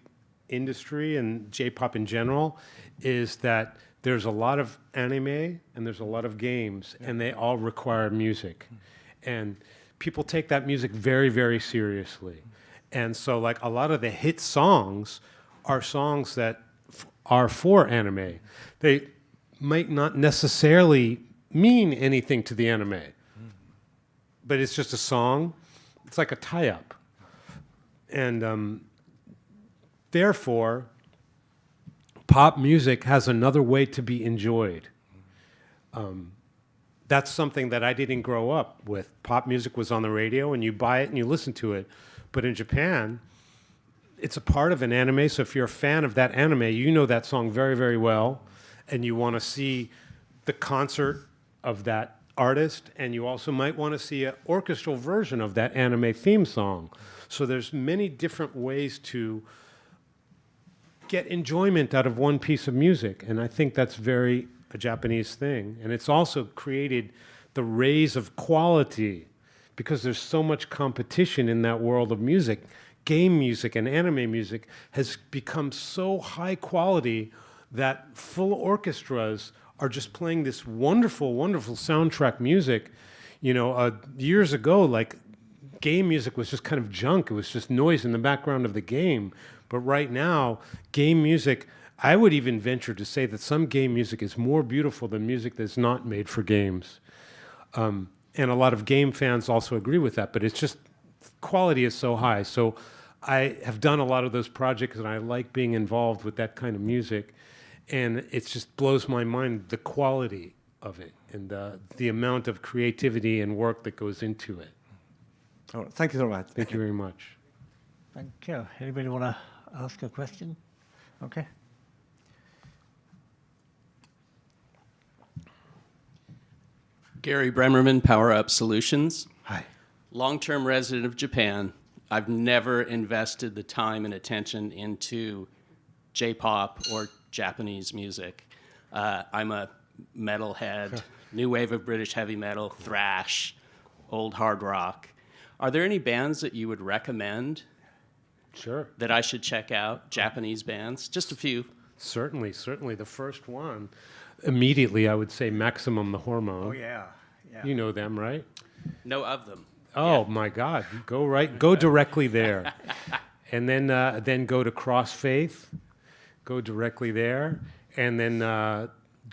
industry and J-pop in general is that there's a lot of anime and there's a lot of games, and they all require music. And people take that music very, very seriously. And so like a lot of the hit songs are songs that are for anime. They might not necessarily mean anything to the anime, but it's just a song. it's like a tie-up. And therefore, pop music has another way to be enjoyed. That's something that I didn't grow up with. Pop music was on the radio, and you buy it and you listen to it. But in Japan, it's a part of an anime, so if you're a fan of that anime, you know that song very, very well, and you want to see the concert of that artist, and you also might want to see an orchestral version of that anime theme song. So there's many different ways to get enjoyment out of one piece of music, and I think that's very a Japanese thing. And it's also created the raise of quality because there's so much competition in that world of music. Game music and anime music has become so high quality that full orchestras are just playing this wonderful, wonderful soundtrack music. You know, years ago, like, game music was just kind of junk. It was just noise in the background of the game. But right now, game music, I would even venture to say that some game music is more beautiful than music that's not made for games. And a lot of game fans also agree with that, but it's just, quality is so high. So I have done a lot of those projects, and I like being involved with that kind of music. And it just blows my mind, the quality of it and the amount of creativity and work that goes into it. Oh, thank you so much. Thank you very much. Thank you. Anybody want to ask a question? Okay. Gary Bremerman, Power Up Solutions. Hi. Long-term resident of Japan. I've never invested the time and attention into J-pop or Japanese music. I'm a metalhead, new wave of British heavy metal, thrash, old hard rock. Are there any bands that you would recommend? Sure. That I should check out? Japanese bands? Just a few. Certainly. The first one, immediately I would say Maximum the Hormone. Oh, yeah. You know them, right? Know of them. Oh, my God. Go directly there. And then go to Cross Faith. Go directly there. And then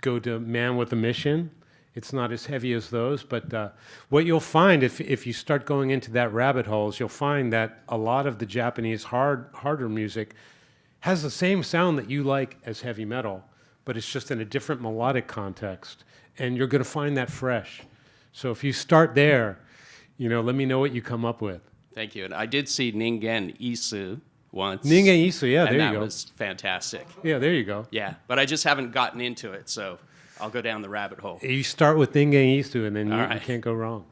go to Man with a Mission. It's not as heavy as those, but what you'll find if you start going into that rabbit hole is you'll find that a lot of the Japanese harder music has the same sound that you like as heavy metal, but it's just in a different melodic context, and you're going to find that fresh. So if you start there, let me know what you come up with. Thank you. And I did see Ningen Isu once. Ningen Isu, yeah, there you go. And that was fantastic. Yeah, there you go. Yeah, but I just haven't gotten into it, so I'll go down the rabbit hole. You start with Ningen Isu, and then you can't go wrong.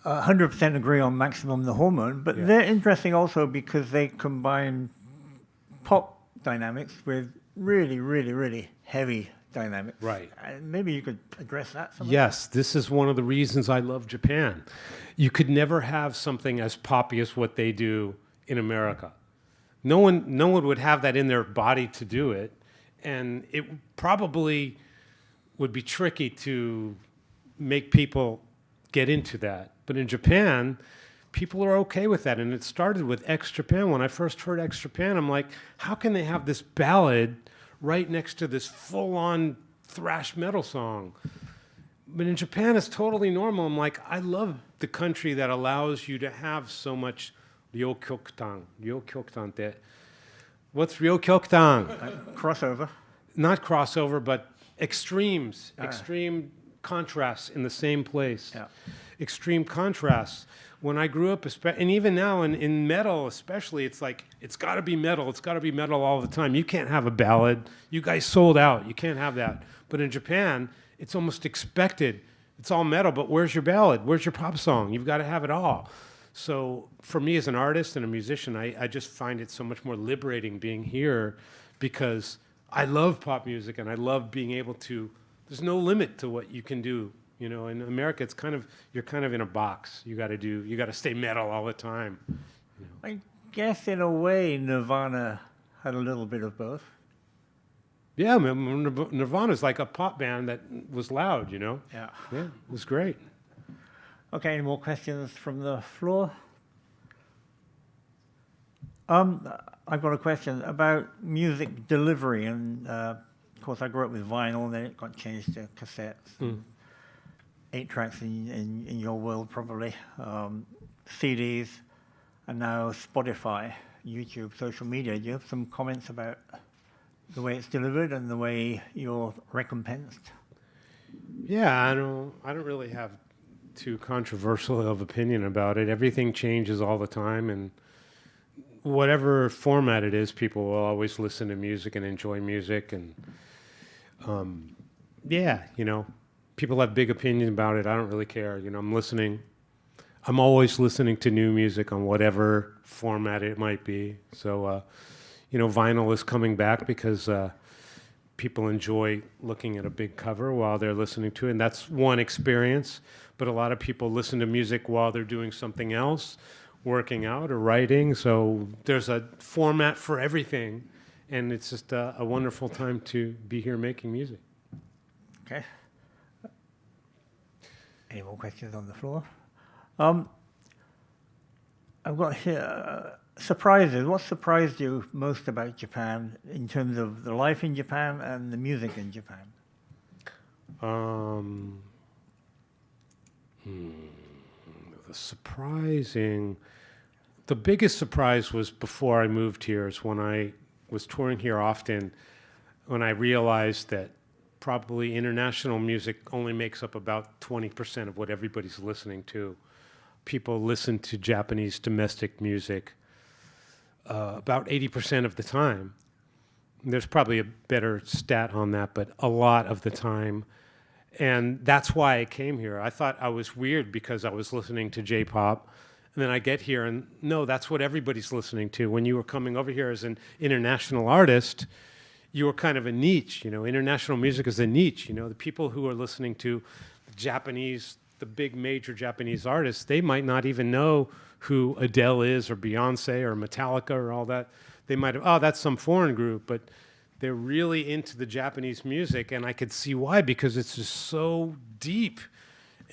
100% agree on Maximum the Hormone, but they're interesting also because they combine pop dynamics with really, really, really heavy dynamics. Right. Maybe you could address that sometime? Yes, this is one of the reasons I love Japan. You could never have something as poppy as what they do in America. No one would have that in their body to do it, and it probably would be tricky to make people get into that. But in Japan, people are okay with that, and it started with X Japan. When I first heard X Japan, I'm like, how can they have this ballad right next to this full-on thrash metal song? But in Japan, it's totally normal. I'm like, I love the country that allows you to have so much ryokyoktan. Ryokyoktan te. What's ryokyoktan? Crossover. Not crossover, but extremes. Extreme contrasts in the same place. Yeah. Extreme contrasts. When I grew up, and even now in metal especially, it's like, it's got to be metal. It's got to be metal all the time. You can't have a ballad. You guys sold out. You can't have that. But in Japan, it's almost expected. It's all metal, but where's your ballad? Where's your pop song? You've got to have it all. So for me as an artist and a musician, I just find it so much more liberating being here because I love pop music and I love being able to, there's no limit to what you can do. In America, it's you're kind of in a box. You got to stay metal all the time. I guess in a way, Nirvana had a little bit of both. Yeah, Nirvana's like a pop band that was loud, Yeah. Yeah, it was great. Okay, any more questions from the floor? I've got a question about music delivery, and of course I grew up with vinyl, and then it got changed to cassettes. 8 tracks in your world, probably, CDs, and now Spotify, YouTube, social media. Do you have some comments about the way it's delivered and the way you're recompensed? Yeah, I don't really have too controversial of opinion about it. Everything changes all the time, and whatever format it is, people will always listen to music and enjoy music. And yeah, people have big opinions about it. I don't really care. I'm always listening to new music on whatever format it might be. So, vinyl is coming back because people enjoy looking at a big cover while they're listening to it, and that's one experience. But a lot of people listen to music while they're doing something else, working out or writing. So there's a format for everything, and it's just a wonderful time to be here making music. Okay. Any more questions on the floor? I've got here surprises. What surprised you most about Japan in terms of the life in Japan and the music in Japan? The biggest surprise was before I moved here, is when I was touring here often, when I realized that probably international music only makes up about 20% of what everybody's listening to. People listen to Japanese domestic music about 80% of the time. There's probably a better stat on that, but a lot of the time. And that's why I came here. I thought I was weird because I was listening to J-pop. And then I get here and no, that's what everybody's listening to. When you were coming over here as an international artist, you were kind of a niche. International music is a niche. The people who are listening to the big major Japanese artists, they might not even know who Adele is or Beyonce or Metallica or all that. They might have, that's some foreign group, but they're really into the Japanese music, and I could see why, because it's just so deep.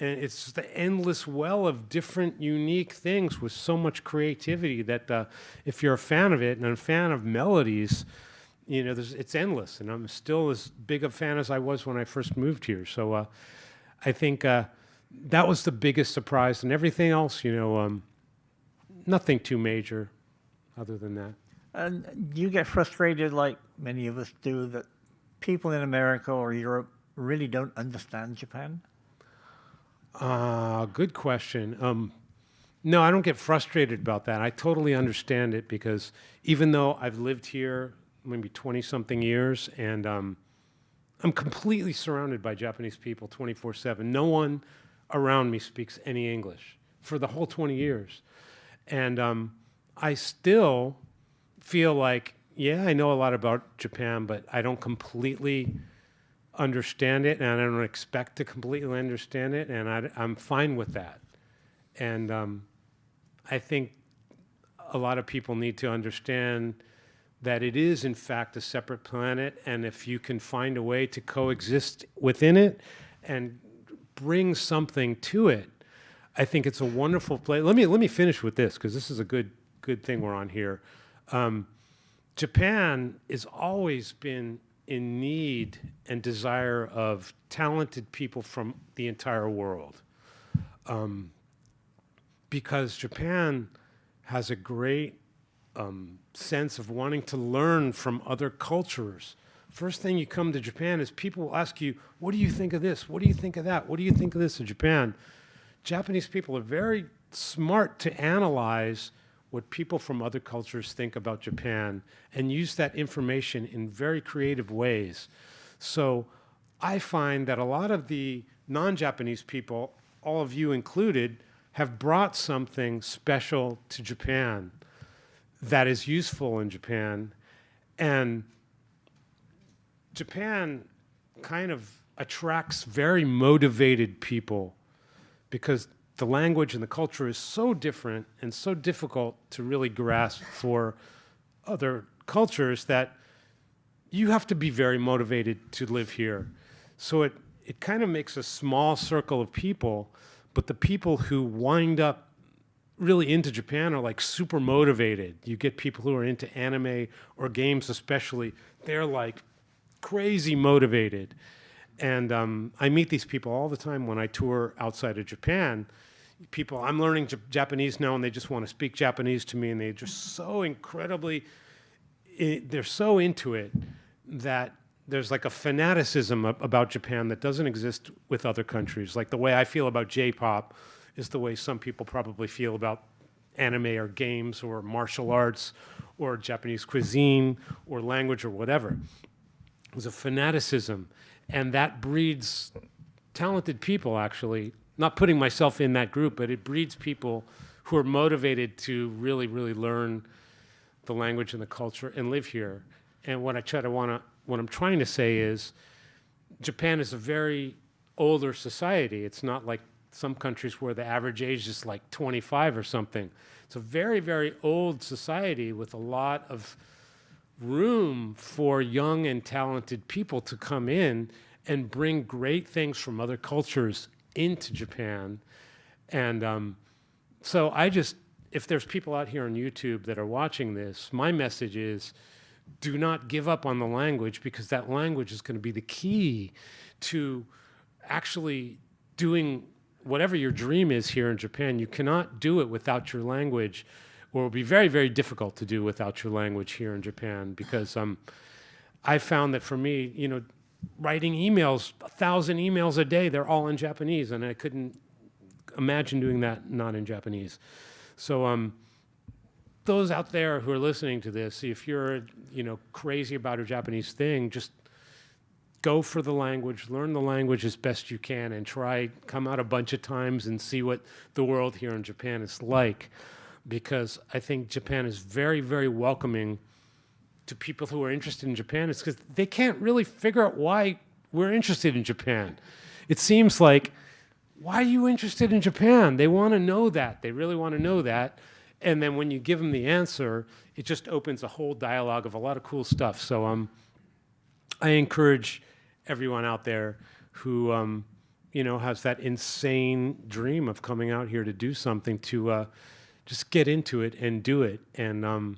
And it's just the endless well of different, unique things with so much creativity that if you're a fan of it and a fan of melodies, it's endless. And I'm still as big a fan as I was when I first moved here. So I think that was the biggest surprise. And everything else, nothing too major other than that. And do you get frustrated, like many of us do, that people in America or Europe really don't understand Japan? Good question. No, I don't get frustrated about that. I totally understand it, because even though I've lived here maybe 20-something years, and I'm completely surrounded by Japanese people 24/7. No one around me speaks any English for the whole 20 years. And I still feel like, yeah, I know a lot about Japan, but I don't completely understand it, and I don't expect to completely understand it, and I'm fine with that. And I think a lot of people need to understand that it is, in fact, a separate planet, and if you can find a way to coexist within it and bring something to it, I think it's a wonderful place. Let me finish with this, because this is a good thing we're on here. Japan has always been in need and desire of talented people from the entire world, because Japan has a great sense of wanting to learn from other cultures. First thing you come to Japan is people will ask you, what do you think of this? What do you think of that? What do you think of this in Japan? Japanese people are very smart to analyze what people from other cultures think about Japan and use that information in very creative ways. So I find that a lot of the non-Japanese people, all of you included, have brought something special to Japan that is useful in Japan. And Japan kind of attracts very motivated people, because the language and the culture is so different and so difficult to really grasp for other cultures that you have to be very motivated to live here. So it kind of makes a small circle of people, but the people who wind up really into Japan are like super motivated. You get people who are into anime or games especially, they're like crazy motivated. And I meet these people all the time when I tour outside of Japan. People, I'm learning Japanese now, and they just want to speak Japanese to me, and they're just so incredibly, they're so into it that there's like a fanaticism about Japan that doesn't exist with other countries. Like the way I feel about J-pop is the way some people probably feel about anime or games or martial arts or Japanese cuisine or language or whatever. There's a fanaticism, and that breeds talented people, actually. Not putting myself in that group, but it breeds people who are motivated to really, really learn the language and the culture and live here. And what I'm trying to say is, Japan is a very older society. It's not like some countries where the average age is like 25 or something. It's a very, very old society with a lot of room for young and talented people to come in and bring great things from other cultures into Japan. And so if there's people out here on YouTube that are watching this, my message is, do not give up on the language, because that language is going to be the key to actually doing whatever your dream is here in Japan. You cannot do it without your language, or it will be very, very difficult to do without your language here in Japan, because I found that for me, writing emails, 1,000 emails a day, they're all in Japanese, and I couldn't imagine doing that not in Japanese. So those out there who are listening to this, if you're crazy about a Japanese thing, just go for the language, learn the language as best you can, and come out a bunch of times and see what the world here in Japan is like, because I think Japan is very, very welcoming to people who are interested in Japan. It's because they can't really figure out why we're interested in Japan. It seems like, why are you interested in Japan? They want to know that. They really want to know that. And then when you give them the answer, it just opens a whole dialogue of a lot of cool stuff. So I encourage everyone out there who has that insane dream of coming out here to do something to just get into it and do it. And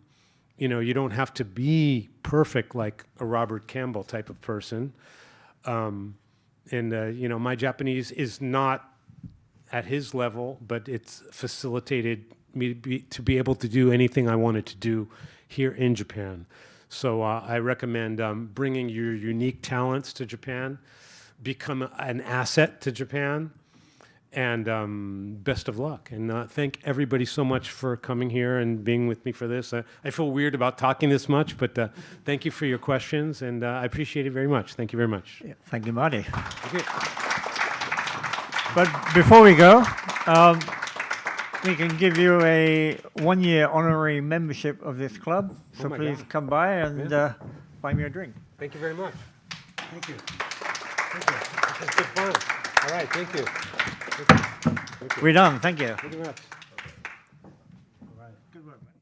you don't have to be perfect like a Robert Campbell type of person. My Japanese is not at his level, but it's facilitated me to be able to do anything I wanted to do here in Japan. So I recommend bringing your unique talents to Japan, become an asset to Japan, and best of luck. And thank everybody so much for coming here and being with me for this. I feel weird about talking this much, but thank you for your questions, and I appreciate it very much. Thank you very much. Yeah, thank you, Marty. Thank you. But before we go, we can give you a 1-year honorary membership of this club. So please come by and buy me a drink. Thank you very much. Thank you. Thank you. This was good fun. All right, thank you. Thank you. We're done. Thank you. Thank you very much. All right. Good work, man.